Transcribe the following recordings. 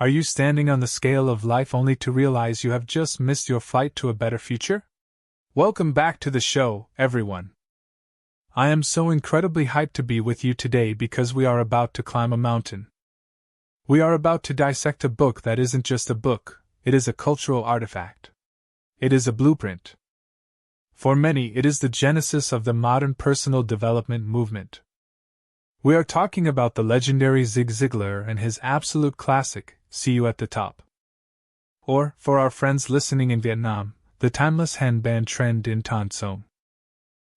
Are you standing on the scale of life only to realize you have just missed your flight to a better future? Welcome back to the show, everyone. I am so incredibly hyped to be with you today because we are about to climb a mountain. We are about to dissect a book that isn't just a book, it is a cultural artifact. It is a blueprint. For many, it is the genesis of the modern personal development movement. We are talking about the legendary Zig Ziglar and his absolute classic, See You at the Top. Or, for our friends listening in Vietnam, the timeless handband trend in Tan Som.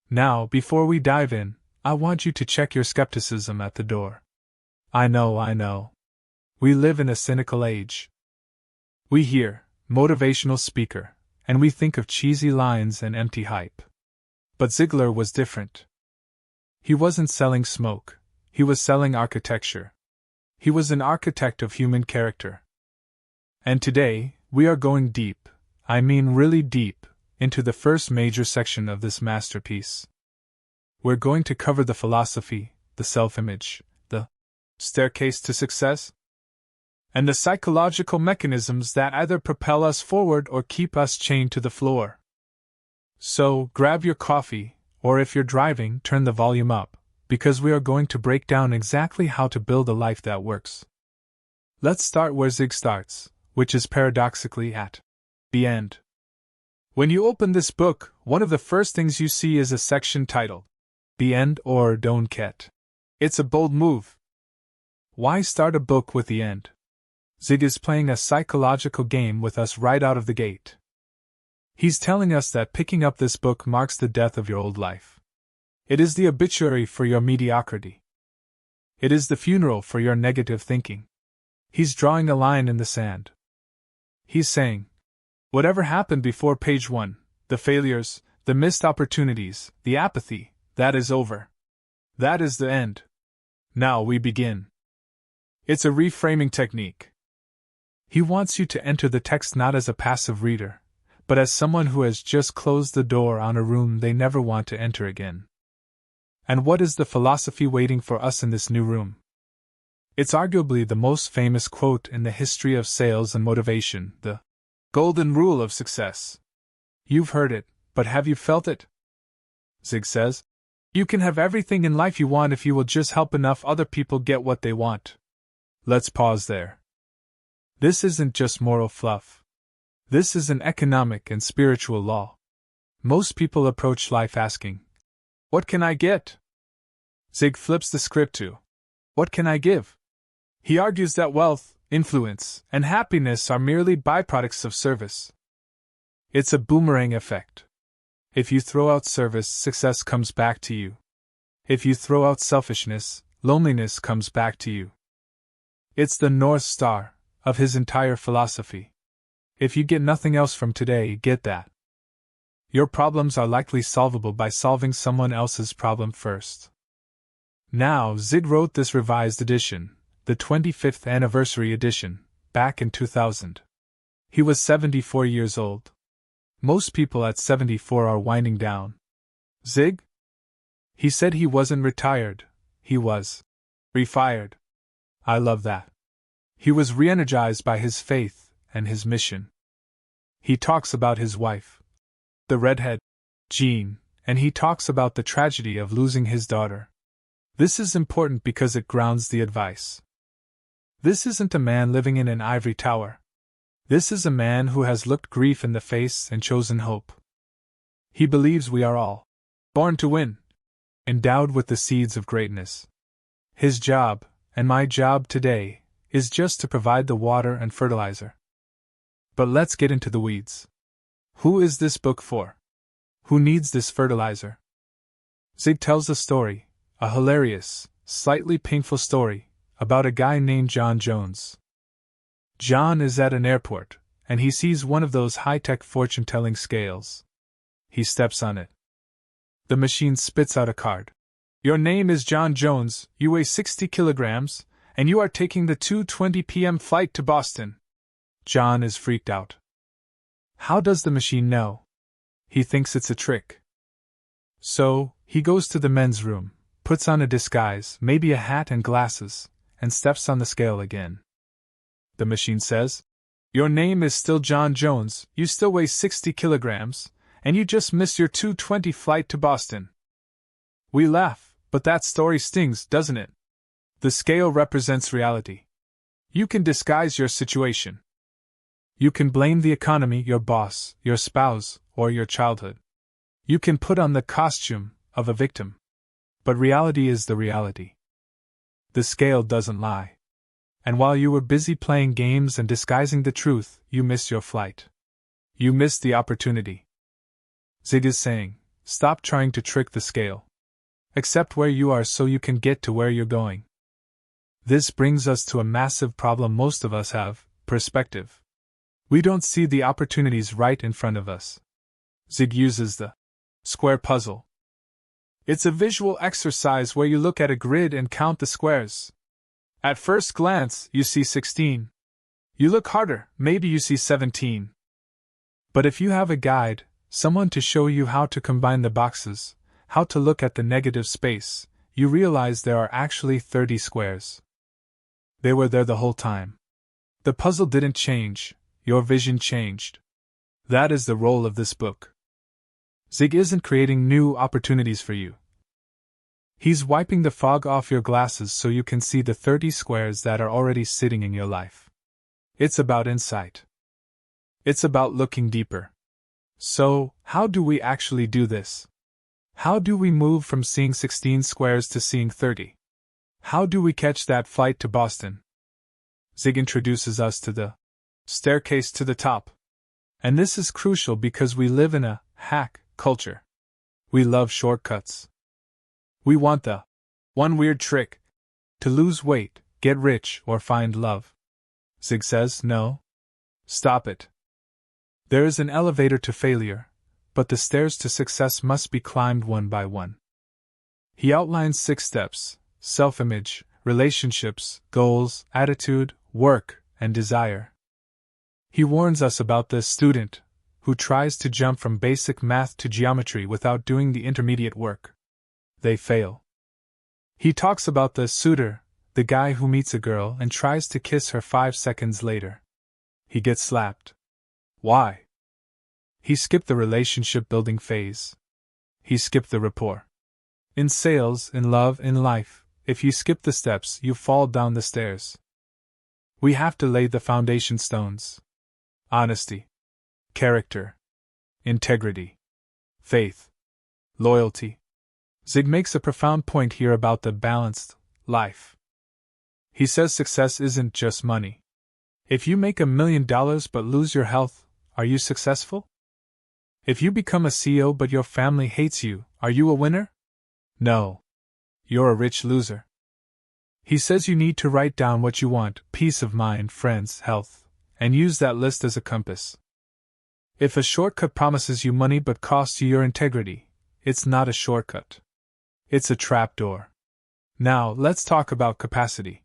Now, before we dive in, I want you to check your skepticism at the door. I know. We live in a cynical age. We hear, motivational speaker, and we think of cheesy lines and empty hype. But Ziglar was different. He wasn't selling smoke, he was selling architecture. He was an architect of human character. And today, we are going deep, I mean really deep, into the first major section of this masterpiece. We're going to cover the philosophy, the self-image, the staircase to success, and the psychological mechanisms that either propel us forward or keep us chained to the floor. So, grab your coffee, or if you're driving, turn the volume up, because we are going to break down exactly how to build a life that works. Let's start where Zig starts, which is paradoxically at the end. When you open this book, one of the first things you see is a section titled, The End or Don't Get. It's a bold move. Why start a book with the end? Zig is playing a psychological game with us right out of the gate. He's telling us that picking up this book marks the death of your old life. It is the obituary for your mediocrity. It is the funeral for your negative thinking. He's drawing a line in the sand. He's saying, whatever happened before page 1, the failures, the missed opportunities, the apathy, that is over. That is the end. Now we begin. It's a reframing technique. He wants you to enter the text not as a passive reader, but as someone who has just closed the door on a room they never want to enter again. And what is the philosophy waiting for us in this new room? It's arguably the most famous quote in the history of sales and motivation, the golden rule of success. You've heard it, but have you felt it? Zig says, you can have everything in life you want if you will just help enough other people get what they want. Let's pause there. This isn't just moral fluff. This is an economic and spiritual law. Most people approach life asking, what can I get? Zig flips the script to, what can I give? He argues that wealth, influence, and happiness are merely byproducts of service. It's a boomerang effect. If you throw out service, success comes back to you. If you throw out selfishness, loneliness comes back to you. It's the North Star of his entire philosophy. If you get nothing else from today, get that. Your problems are likely solvable by solving someone else's problem first. Now, Zig wrote this revised edition, the 25th anniversary edition, back in 2000. He was 74 years old. Most people at 74 are winding down. Zig? He said he wasn't retired, he was refired. I love that. He was re-energized by his faith and his mission. He talks about his wife, the redhead, Jean, and he talks about the tragedy of losing his daughter. This is important because it grounds the advice. This isn't a man living in an ivory tower. This is a man who has looked grief in the face and chosen hope. He believes we are all born to win, endowed with the seeds of greatness. His job, and my job today, is just to provide the water and fertilizer. But let's get into the weeds. Who is this book for? Who needs this fertilizer? Zig tells a story, a hilarious, slightly painful story, about a guy named John Jones. John is at an airport, and he sees one of those high-tech fortune-telling scales. He steps on it. The machine spits out a card. Your name is John Jones, you weigh 60 kilograms, and you are taking the 2:20 p.m. flight to Boston. John is freaked out. How does the machine know? He thinks it's a trick. So, he goes to the men's room, puts on a disguise, maybe a hat and glasses, and steps on the scale again. the machine says. Your name is still John Jones, you still weigh 60 kilograms, and you just missed your 2:20 flight to Boston. We laugh, but that story stings, doesn't it? The scale represents reality. You can disguise your situation. You can blame the economy, your boss, your spouse, or your childhood. You can put on the costume of a victim. But reality is the reality. The scale doesn't lie. And while you were busy playing games and disguising the truth, you missed your flight. You missed the opportunity. Zig is saying, stop trying to trick the scale. Accept where you are so you can get to where you're going. This brings us to a massive problem most of us have: perspective. We don't see the opportunities right in front of us. Zig uses the square puzzle. It's a visual exercise where you look at a grid and count the squares. At first glance, you see 16. You look harder, maybe you see 17. But if you have a guide, someone to show you how to combine the boxes, how to look at the negative space, you realize there are actually 30 squares. They were there the whole time. The puzzle didn't change, your vision changed. That is the role of this book. Zig isn't creating new opportunities for you. He's wiping the fog off your glasses so you can see the 30 squares that are already sitting in your life. It's about insight. It's about looking deeper. So, how do we actually do this? How do we move from seeing 16 squares to seeing 30? How do we catch that flight to Boston? Zig introduces us to the staircase to the top. And this is crucial because we live in a hack culture. We love shortcuts. We want the one weird trick to lose weight, get rich, or find love. Zig says, no. Stop it. There is an elevator to failure, but the stairs to success must be climbed one by one. He outlines 6 steps: self-image, relationships, goals, attitude, work, and desire. He warns us about the student who tries to jump from basic math to geometry without doing the intermediate work. They fail. He talks about the suitor, the guy who meets a girl and tries to kiss her 5 seconds later. He gets slapped. Why? He skipped the relationship building phase. He skipped the rapport. In sales, in love, in life, if you skip the steps, you fall down the stairs. We have to lay the foundation stones. Honesty, character, integrity, faith, loyalty. Zig makes a profound point here about the balanced life. He says success isn't just money. If you make $1 million but lose your health, are you successful? If you become a CEO but your family hates you, are you a winner? No. You're a rich loser. He says you need to write down what you want: peace of mind, friends, health, and use that list as a compass. If a shortcut promises you money but costs you your integrity, it's not a shortcut. It's a trapdoor. Now, let's talk about capacity.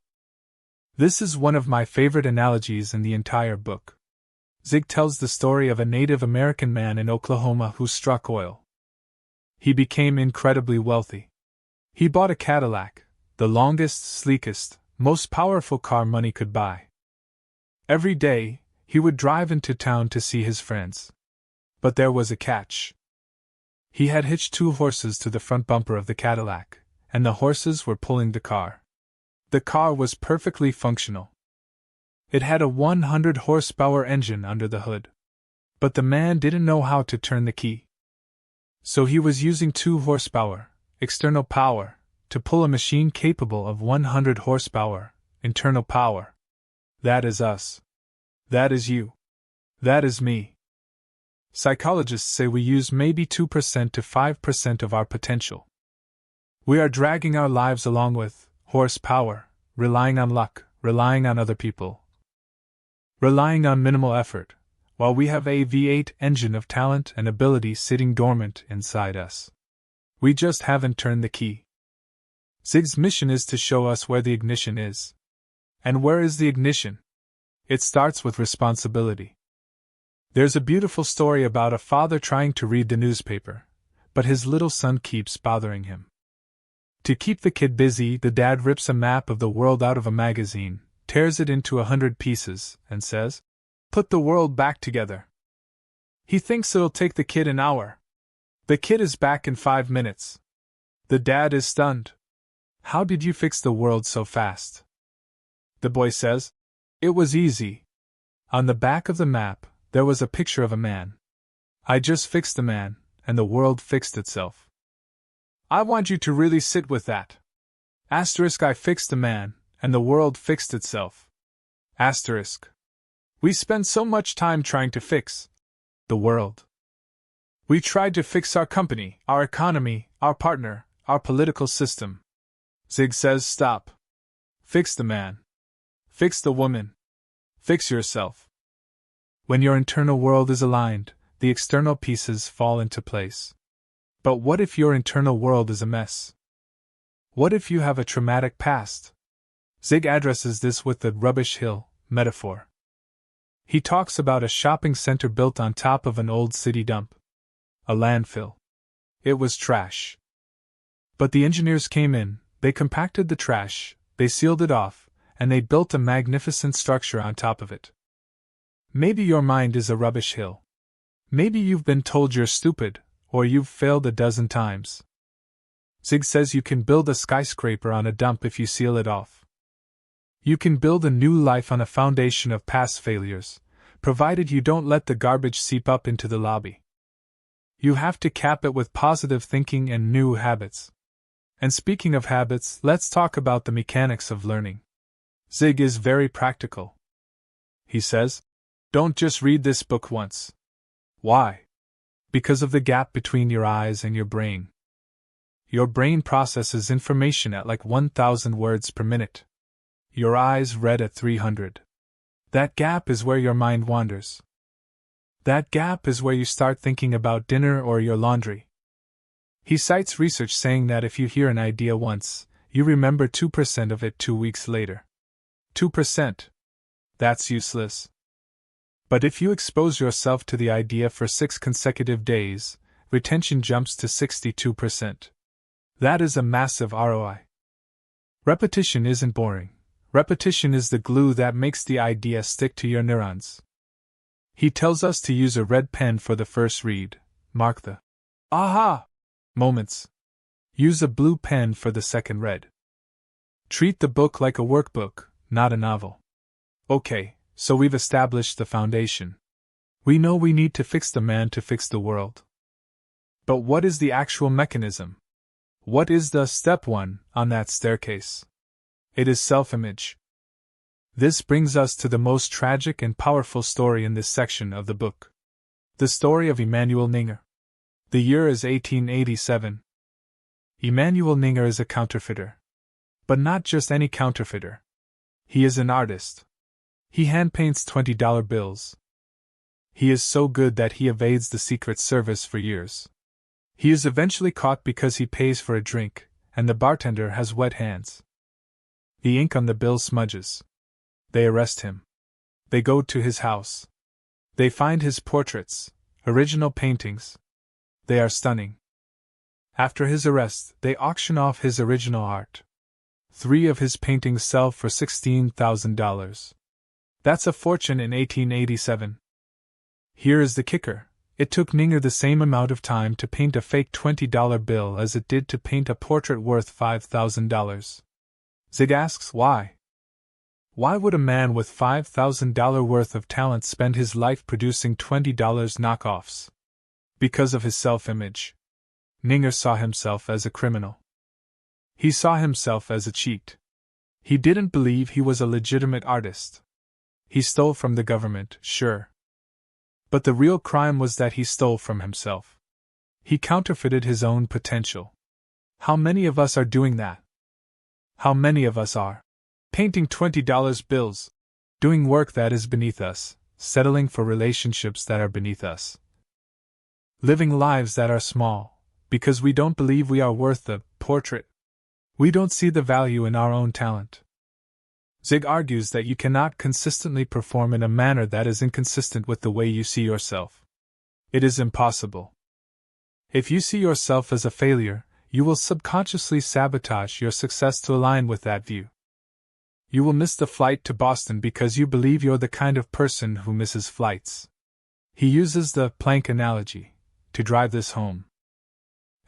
This is one of my favorite analogies in the entire book. Zig tells the story of a Native American man in Oklahoma who struck oil. He became incredibly wealthy. He bought a Cadillac, the longest, sleekest, most powerful car money could buy. Every day, he would drive into town to see his friends. But there was a catch. He had hitched 2 horses to the front bumper of the Cadillac, and the horses were pulling the car. The car was perfectly functional. It had a 100-horsepower engine under the hood. But the man didn't know how to turn the key. So he was using 2 horsepower, external power, to pull a machine capable of 100 horsepower, internal power. That is us. That is you. That is me. Psychologists say we use maybe 2% to 5% of our potential. We are dragging our lives along with horsepower, relying on luck, relying on other people, relying on minimal effort, while we have a V8 engine of talent and ability sitting dormant inside us. We just haven't turned the key. Zig's mission is to show us where the ignition is. And where is the ignition? It starts with responsibility. There's a beautiful story about a father trying to read the newspaper, but his little son keeps bothering him. To keep the kid busy, the dad rips a map of the world out of a magazine, tears it into 100 pieces, and says, "Put the world back together." He thinks it'll take the kid an hour. The kid is back in 5 minutes. The dad is stunned. "How did you fix the world so fast?" The boy says, "It was easy. On the back of the map, there was a picture of a man. I just fixed the man, and the world fixed itself." I want you to really sit with that. Asterisk, I fixed the man, and the world fixed itself. Asterisk. We spend so much time trying to fix the world. We tried to fix our company, our economy, our partner, our political system. Zig says, stop. Fix the man. Fix the woman. Fix yourself. When your internal world is aligned, the external pieces fall into place. But what if your internal world is a mess? What if you have a traumatic past? Zig addresses this with the rubbish hill metaphor. He talks about a shopping center built on top of an old city dump. A landfill. It was trash. But the engineers came in, they compacted the trash, they sealed it off, and they built a magnificent structure on top of it. Maybe your mind is a rubbish hill. Maybe you've been told you're stupid, or you've failed a dozen times. Zig says you can build a skyscraper on a dump if you seal it off. You can build a new life on a foundation of past failures, provided you don't let the garbage seep up into the lobby. You have to cap it with positive thinking and new habits. And speaking of habits, let's talk about the mechanics of learning. Zig is very practical. He says, don't just read this book once. Why? Because of the gap between your eyes and your brain. Your brain processes information at like 1,000 words per minute. Your eyes read at 300. That gap is where your mind wanders. That gap is where you start thinking about dinner or your laundry. He cites research saying that if you hear an idea once, you remember 2% of it 2 weeks later. 2%. That's useless. But if you expose yourself to the idea for 6 consecutive days, retention jumps to 62%. That is a massive ROI. Repetition isn't boring. Repetition is the glue that makes the idea stick to your neurons. He tells us to use a red pen for the first read, mark the aha moments. Use a blue pen for the second read. Treat the book like a workbook, not a novel. Okay, so we've established the foundation. We know we need to fix the man to fix the world. But what is the actual mechanism? What is the step 1 on that staircase? It is self-image. This brings us to the most tragic and powerful story in this section of the book. The story of Emanuel Ninger. The year is 1887. Emanuel Ninger is a counterfeiter. But not just any counterfeiter. He is an artist. He hand-paints $20 bills. He is so good that he evades the Secret Service for years. He is eventually caught because he pays for a drink, and the bartender has wet hands. The ink on the bill smudges. They arrest him. They go to his house. They find his portraits, original paintings. They are stunning. After his arrest, they auction off his original art. 3 of his paintings sell for $16,000. That's a fortune in 1887. Here is the kicker. It took Ninger the same amount of time to paint a fake $20 bill as it did to paint a portrait worth $5,000. Zig asks why. Why would a man with $5,000 worth of talent spend his life producing $20 knockoffs? Because of his self-image. Ninger saw himself as a criminal. He saw himself as a cheat. He didn't believe he was a legitimate artist. He stole from the government, sure. But the real crime was that he stole from himself. He counterfeited his own potential. How many of us are doing that? How many of us are painting $20 bills, doing work that is beneath us, settling for relationships that are beneath us, living lives that are small, because we don't believe we are worth the portrait. We don't see the value in our own talent. Zig argues that you cannot consistently perform in a manner that is inconsistent with the way you see yourself. It is impossible. If you see yourself as a failure, you will subconsciously sabotage your success to align with that view. You will miss the flight to Boston because you believe you're the kind of person who misses flights. He uses the plank analogy to drive this home.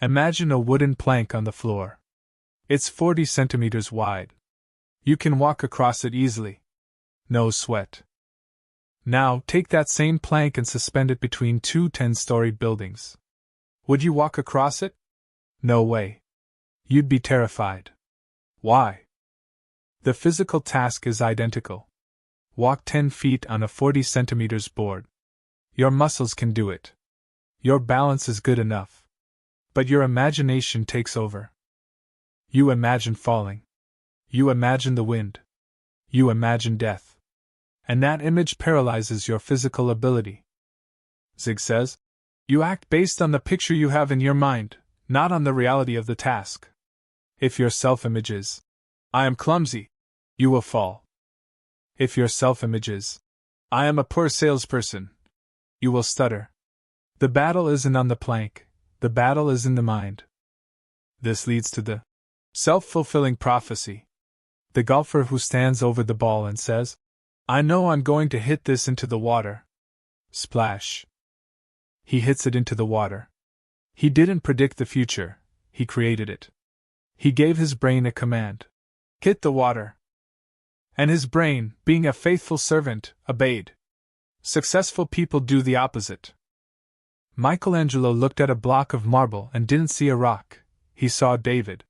Imagine a wooden plank on the floor. It's 40 centimeters wide. You can walk across it easily. No sweat. Now, take that same plank and suspend it between two 10-story buildings. Would you walk across it? No way. You'd be terrified. Why? The physical task is identical. Walk 10 feet on a 40 centimeters board. Your muscles can do it. Your balance is good enough. But your imagination takes over. You imagine falling. You imagine the wind. You imagine death. And that image paralyzes your physical ability. Zig says, you act based on the picture you have in your mind, not on the reality of the task. If your self-image is, I am clumsy, you will fall. If your self-image is, I am a poor salesperson, you will stutter. The battle isn't on the plank, the battle is in the mind. This leads to the self-fulfilling prophecy. The golfer who stands over the ball and says, I know I'm going to hit this into the water. Splash. He hits it into the water. He didn't predict the future, he created it. He gave his brain a command. Hit the water. And his brain, being a faithful servant, obeyed. Successful people do the opposite. Michelangelo looked at a block of marble and didn't see a rock, he saw David.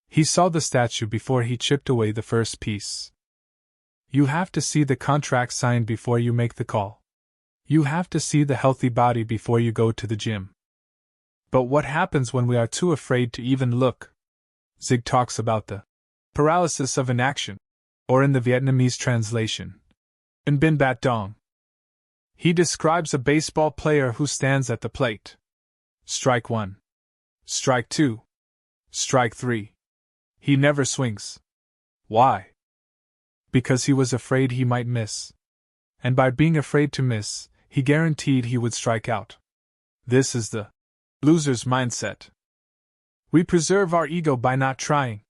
He saw the statue before he chipped away the first piece. You have to see the contract signed before you make the call. You have to see the healthy body before you go to the gym. But what happens when we are too afraid to even look? Zig talks about the paralysis of inaction, or in the Vietnamese translation, in Bin Bat Dong. He describes a baseball player who stands at the plate. Strike 1. Strike 2. Strike 3. He never swings. Why? Because he was afraid he might miss. And by being afraid to miss, he guaranteed he would strike out. This is the loser's mindset. We preserve our ego by not trying.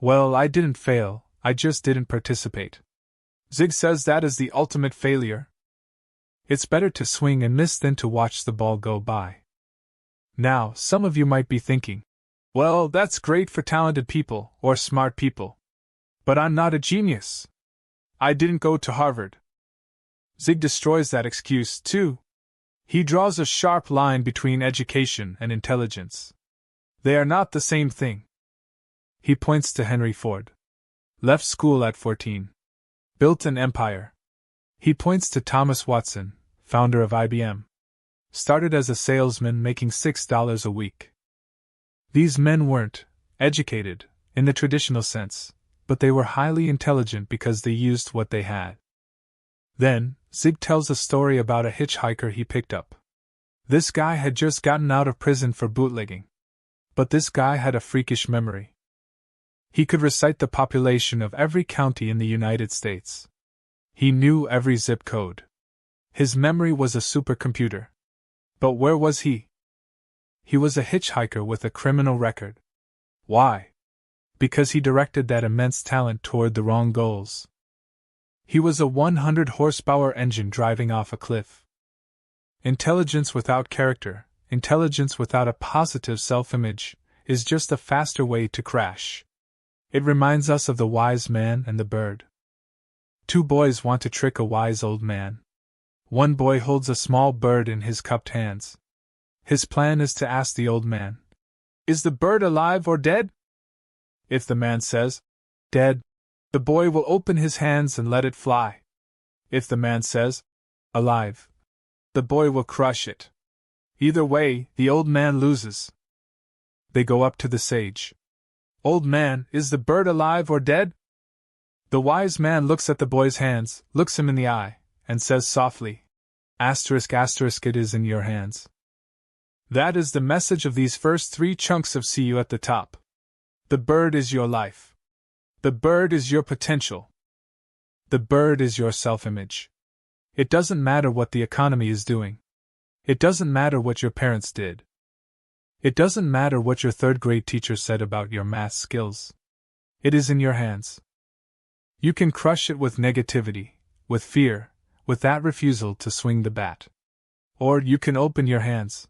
Well, I didn't fail, I just didn't participate. Zig says that is the ultimate failure. It's better to swing and miss than to watch the ball go by. Now, some of you might be thinking, well, that's great for talented people or smart people. But I'm not a genius. I didn't go to Harvard. Zig destroys that excuse, too. He draws a sharp line between education and intelligence. They are not the same thing. He points to Henry Ford. Left school at 14. Built an empire. He points to Thomas Watson, founder of IBM. Started as a salesman making $6 a week. These men weren't educated, in the traditional sense, but they were highly intelligent because they used what they had. Then, Zig tells a story about a hitchhiker he picked up. This guy had just gotten out of prison for bootlegging. But this guy had a freakish memory. He could recite the population of every county in the United States. He knew every zip code. His memory was a supercomputer. But where was he? He was a hitchhiker with a criminal record. Why? Because he directed that immense talent toward the wrong goals. He was a 100-horsepower engine driving off a cliff. Intelligence without character, intelligence without a positive self-image, is just a faster way to crash. It reminds us of the wise man and the bird. Two boys want to trick a wise old man. One boy holds a small bird in his cupped hands. His plan is to ask the old man, "Is the bird alive or dead?" If the man says, "Dead," the boy will open his hands and let it fly. If the man says, "Alive," the boy will crush it. Either way, the old man loses. They go up to the sage. "Old man, is the bird alive or dead?" The wise man looks at the boy's hands, looks him in the eye, and says softly, "Asterisk asterisk, it is in your hands." That is the message of these first three chunks of See You at the top. The bird is your life. The bird is your potential. The bird is your self-image. It doesn't matter what the economy is doing. It doesn't matter what your parents did. It doesn't matter what your third-grade teacher said about your math skills. It is in your hands. You can crush it with negativity, with fear, with that refusal to swing the bat. Or you can open your hands.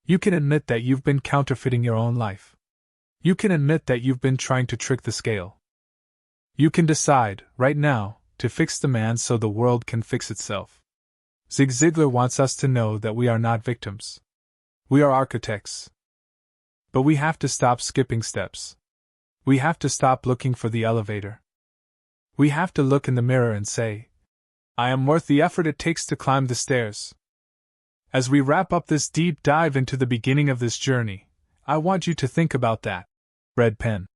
You can admit that you've been counterfeiting your own life. You can admit that you've been trying to trick the scale. You can decide, right now, to fix the man so the world can fix itself. Zig Ziglar wants us to know that we are not victims. We are architects. But we have to stop skipping steps. We have to stop looking for the elevator. We have to look in the mirror and say, I am worth the effort it takes to climb the stairs. As we wrap up this deep dive into the beginning of this journey, I want you to think about that red pen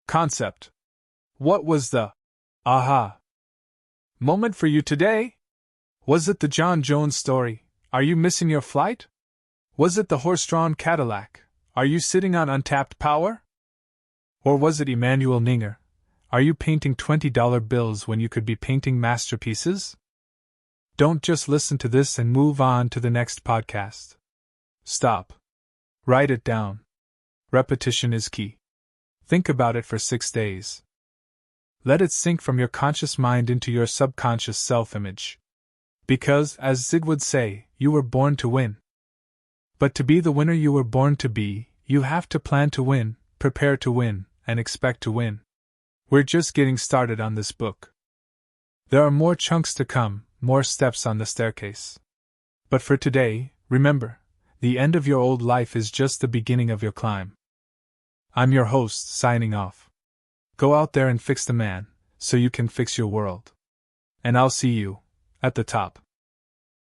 concept. What was the aha moment for you today? Was it the John Jones story, Are you missing your flight? Was it the horse-drawn Cadillac, Are you sitting on untapped power? Or was it Emmanuel Ninger, Are you painting $20 bills when you could be painting masterpieces? Don't just listen to this and move on to the next podcast. Stop. Write it down. Repetition is key. Think about it for 6 days. Let it sink from your conscious mind into your subconscious self-image. Because, as Zig would say, you were born to win. But to be the winner you were born to be, you have to plan to win, prepare to win, and expect to win. We're just getting started on this book. There are more chunks to come, more steps on the staircase. But for today, remember, the end of your old life is just the beginning of your climb. I'm your host, signing off. Go out there and fix the man, so you can fix your world. And I'll see you at the top.